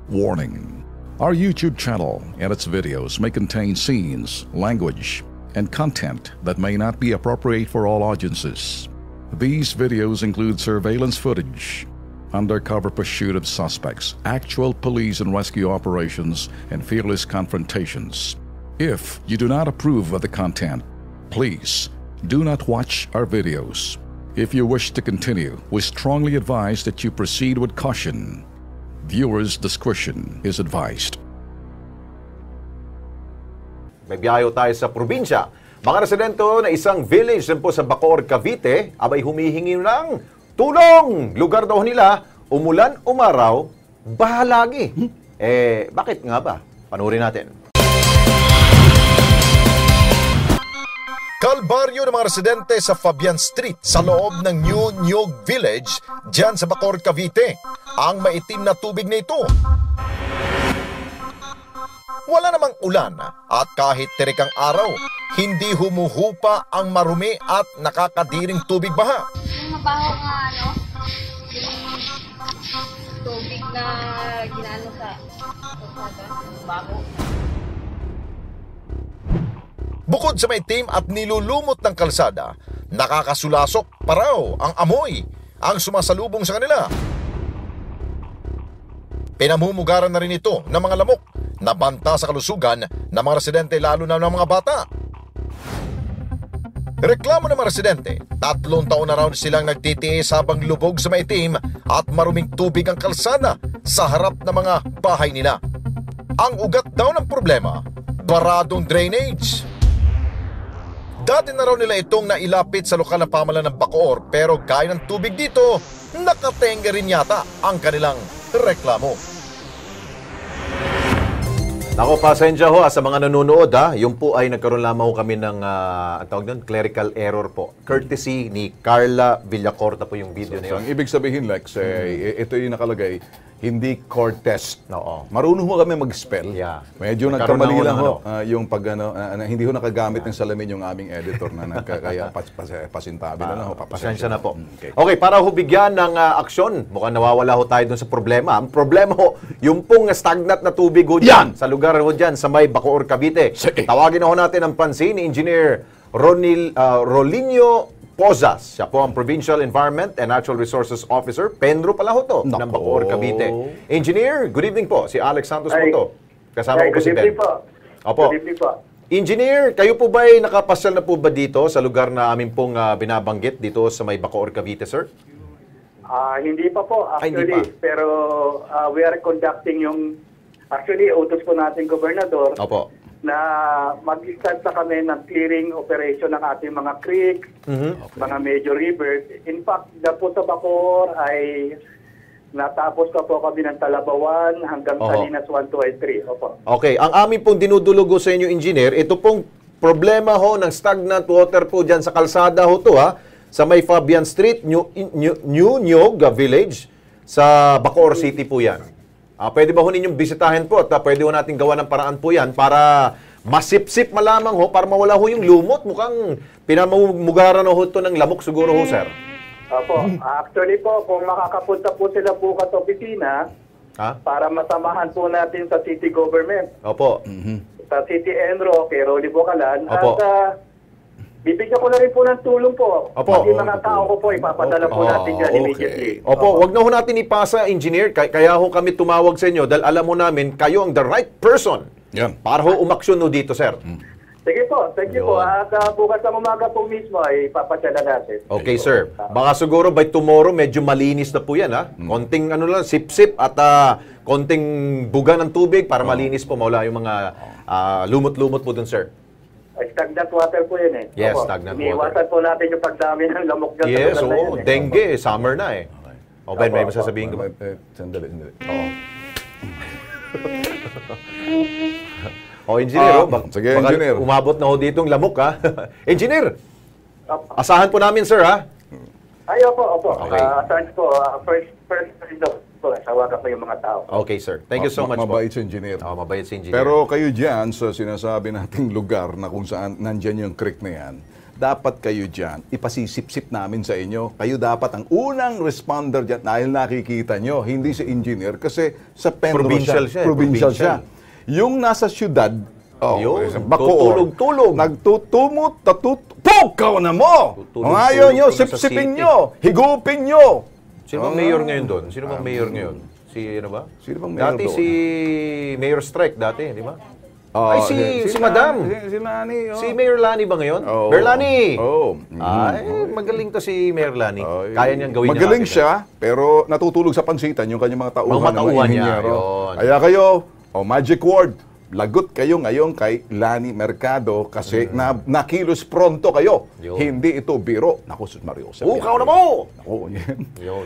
Warning: our YouTube channel and its videos may contain scenes, language, and content that may not be appropriate for all audiences. These videos include surveillance footage, undercover pursuit of suspects, actual police and rescue operations, and fearless confrontations. If you do not approve of the content, please do not watch our videos. If you wish to continue, we strongly advise that you proceed with caution. Viewers' discretion is advised. May biyahe tayo sa probinsya. Mga residente na isang village din po sa Bacoor, Cavite, abay humihingi ng tulong. Lugar daw nila, umulan, umaraw, bahalagi. Bakit nga ba? Panurin natin. Kalbaryo ng mga residente sa Fabian Street sa loob ng New Nyog Village dyan sa Bacoor, Cavite. Ang maitim na tubig na ito. Wala namang ulan at kahit tirikang araw, hindi humuhupa ang marumi at nakakadiring tubig baha. Yung mabaho nga yung tubig na ginano sa bago. Bukod sa maitim at nilulumot ng kalsada, nakakasulasok pa raw ang amoy ang sumasalubong sa kanila. Pinamumugaran na rin ito ng mga lamok na banta sa kalusugan ng mga residente lalo na ng mga bata. Reklamo ng mga residente, 3 taon na raw silang nagtitiis habang lubog sa maitim at maruming tubig ang kalsada sa harap ng mga bahay nila. Ang ugat daw ng problema, baradong drainage. Dati na raw nila itong nailapit sa lokal na pamahalaan ng Bacoor pero gaya ng tubig dito, nakatenga rin yata ang kanilang reklamo. Nako, pasensya ho sa mga nanonood Yung po ay nagkaroon lamang kami ng clerical error po. Courtesy ni Carla Villacorta po yung video na yun. So, ang ibig sabihin, Lex, ito yung nakalagay, hindi court test. Marunong ho kami mag-spell. Yeah. Medyo nagkamali lang ho yung pag hindi ho nakagamit ng salamin yung aming editor na kaya pasintabi na lang ho. Pasensya na po. Okay, para ho bigyan ng aksyon, mukhang nawawala ho tayo dun sa problema. Ang problema ho, yung pong stagnant na tubig ho dyan, sa lugar ho dyan, sa may Bacoor, Cavite. Tawagin na ho natin ang pansin ni Engineer Rolinio Pozas. Siya po ang Provincial Environment and Natural Resources Officer. Penro pala ho to ng Bacoor, Cavite. Engineer, good evening po. Si Alex Santos po to. Kasama ko po si Ben. Opo. Good evening po. Engineer, kayo po ba ay nakapasyal na po ba dito sa lugar na amin pong binabanggit dito sa may Bacoor, Cavite, sir? Hindi pa po, actually. Hindi pa. Pero we are conducting yung, actually, utos po natin, Gobernador, Opo. na mag-start na kami ng clearing operation ng ating mga creeks, mga major rivers. In fact, po sa Bacoor ay natapos na po kami ng Talabawan hanggang Salinas 1, 2, and 3. Opo. Okay, ang amin pong dinudulugo sa inyo, engineer, ito pong problema ho ng stagnant water po dyan sa kalsada ho to sa may Fabian Street, New Nyog Village, sa Bacoor City po yan. Pwede ba ho ninyong bisitahin po at pwede ho natin gawa ng paraan po yan para masipsip malamang ho, para mawala ho yung lumot. Mukhang pinamumugaran ho ito ng lamok siguro ho, sir. Opo. Actually po, kung makakapunta po sila bukas sa opisina, para masamahan po natin sa city government. Opo. Sa City Enro, kay Rolly Bocalan. Opo. At bibigyan ko na rin po ng tulong po. Opo. Pati mga tao ko po, ipapadala po natin dyan immediately. Opo, wag na ho natin ipasa, engineer. Kaya ho kami tumawag sa inyo dahil alam mo namin, kayo ang the right person para ho umaksyon ho dito, sir. Sige po, thank you po. At bukas ng umaga po mismo ay ipapadala natin. Okay, sir. Baka siguro by tomorrow, medyo malinis na po yan, Konting lang, sip-sip at konting buga ng tubig para malinis po, mawala yung mga lumot-lumot po dun, sir. Stagnant water po yan Yes, Opo. stagnant Iniiwasan water. po natin yung pagdami ng lamok dyan. Yes, sa lugar na yan, dengue, summer na Ben, may masasabihin ka ba? Sandali. Engineer, sige, engineer. Umabot na ho dito ang lamok, Engineer, asahan po namin, sir, Ay, opo. Okay. Asahan po, first po, sawagan po yung mga tao. Okay, sir. Thank you so much po. Mabait si engineer. Mabait si engineer. Pero kayo dyan, sa sinasabi nating lugar na kung saan nandyan yung creek na yan, dapat kayo dyan, ipasisip-sip namin sa inyo. Kayo dapat ang unang responder dyan dahil nakikita nyo, hindi si engineer kasi sa Pendro Provincial siya, Provincial siya. provincial. Yung nasa syudad, Yun, sa Bacoor, tutulog-tulog. nagtutumot, pukaw na mo! Tutulog-tulog Ayaw nyo, ka sa sipsipin city. nyo, higupin nyo! Sino bang mayor ngayon doon? Sino bang mayor ngayon? Si ano ba? Sino bang mayor dati doon? si Mayor Strike dati, di ba? Oh, Ay, si Madam. Si Lani. Si Mayor Lani ba ngayon? Oo. Mayor Lani! Oo. Ay, magaling to si Mayor Lani. Ay, Kaya niyang gawin magaling niya. siya, pero natutulog sa pansitan yung kanyang mga tauhan. Mga matauhan niya, inhinyero. yun. Kaya kayo, magic word, lagot kayo ngayon kay Lani Mercado kasi nakilos pronto kayo. Yun. Hindi ito biro. Naku, Sus Mario. Ukaw na mo! Naku, yan. Yun.